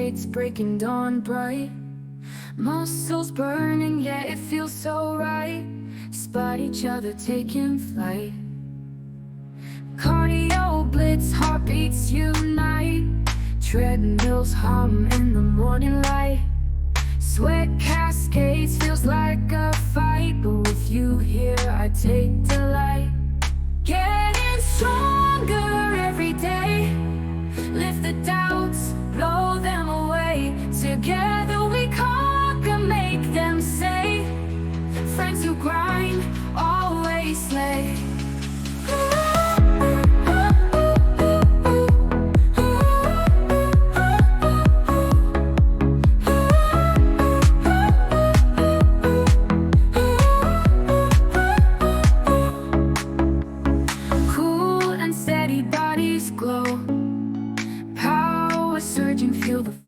skates breaking dawn bright. Muscles burning, yeah, it feels so right. Spot each other taking flight. Cardio blitz, heartbeats unite. Treadmills hum in the morning light. Sweat cascades, feels like a fight. But with you here, I take delight. Getting stronger every day. Lift the doubts, blow them away. Together we conquer, make them say. Friends who grind, always slay. Cool and steady bodies glow. Power surging, feel the